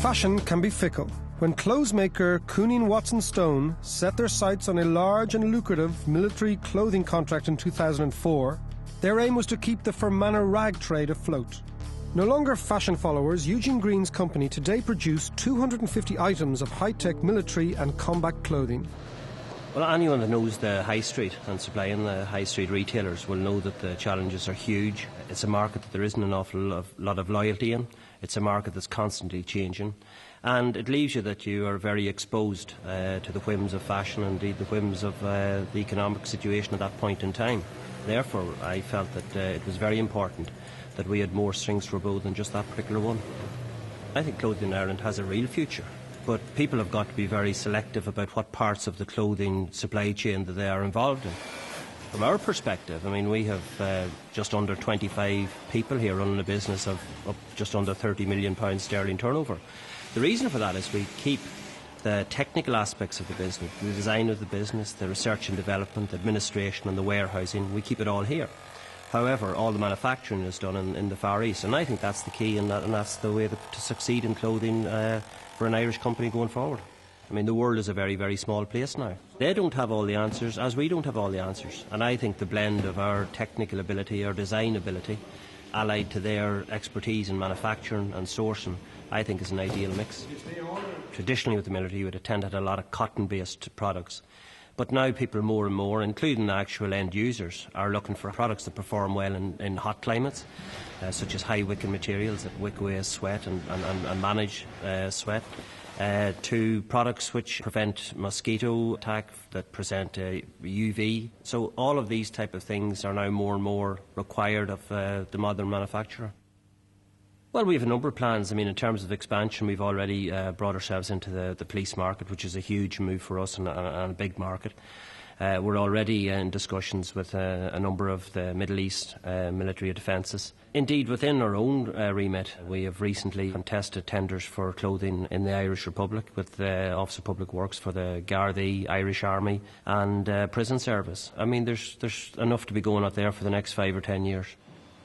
Fashion can be fickle. When clothes maker Cooneen Watson Stone set their sights on a large and lucrative military clothing contract in 2004, their aim was to keep the Fermanagh rag trade afloat. No longer fashion followers, Eugene Greene's company today produce 250 items of high-tech military and combat clothing. Well, anyone that knows the high street and supplying the high street retailers will know that the challenges are huge. It's a market that there isn't an awful lot of loyalty in. It's a market that's constantly changing. And it leaves you that you are very exposed to the whims of fashion and indeed the whims of the economic situation at that point in time. Therefore, I felt that it was very important that we had more strings to our bow than just that particular one. I think clothing in Ireland has a real future. But people have got to be very selective about what parts of the clothing supply chain that they are involved in. From our perspective, I mean, we have just under 25 people here running a business of just under £30 million sterling turnover. The reason for that is we keep the technical aspects of the business, the design of the business, the research and development, the administration and the warehousing, we keep it all here. However, all the manufacturing is done in the Far East, and I think that's the key, and that's the way to succeed in clothing for an Irish company going forward. I mean, the world is a very, very small place now. They don't have all the answers, as we don't have all the answers. And I think the blend of our technical ability, our design ability, allied to their expertise in manufacturing and sourcing, I think is an ideal mix. Traditionally with the military, you would have tended to have a lot of cotton-based products. But now people more and more, including the actual end users, are looking for products that perform well in hot climates, such as high-wicking materials that wick away sweat and manage sweat, to products which prevent mosquito attack, that present UV. So all of these type of things are now more and more required of the modern manufacturer. Well, we have a number of plans. I mean, in terms of expansion, we've already brought ourselves into the police market, which is a huge move for us and a big market. We're already in discussions with a number of the Middle East military defences. Indeed, within our own remit, we have recently contested tenders for clothing in the Irish Republic with the Office of Public Works for the Gardaí, Irish Army and Prison Service. I mean, there's enough to be going out there for the next 5 or 10 years.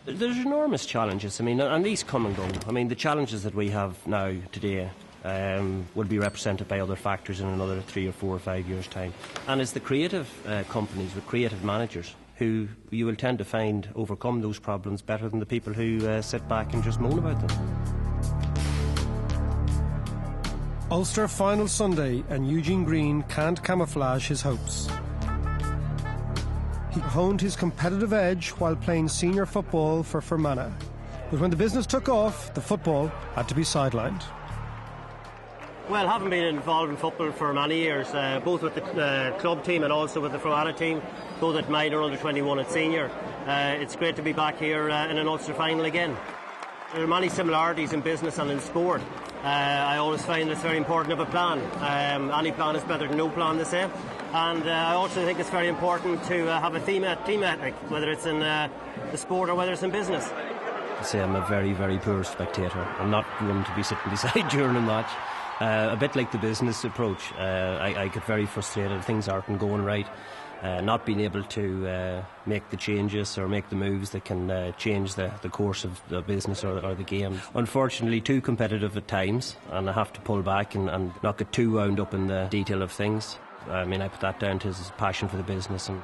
There's enormous challenges, I mean, and these come and go. I mean, the challenges that we have now today will be represented by other factors in another 3 or 4 or 5 years' time. And it's the creative companies with creative managers who you will tend to find overcome those problems better than the people who sit back and just moan about them. Ulster final Sunday, and Eugene Greene can't camouflage his hopes. He honed his competitive edge while playing senior football for Fermanagh. But when the business took off, the football had to be sidelined. Well, having been involved in football for many years, both with the club team and also with the Fermanagh team, both at minor, under 21 and senior, it's great to be back here in an Ulster final again. There are many similarities in business and in sport. I always find it's very important to have a plan. Any plan is better than no plan, they say. And I also think it's very important to have a team ethic, whether it's in the sport or whether it's in business. I say I'm a very, very poor spectator. I'm not one to be sitting beside during a match. A bit like the business approach. I get very frustrated if things aren't going right. Not being able to make the changes or make the moves that can change the course of the business or the game. Unfortunately, too competitive at times, and I have to pull back and not get too wound up in the detail of things. I mean, I put that down to his passion for the business, and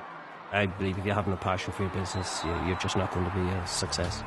I believe if you haven't a passion for your business, you're just not going to be a success.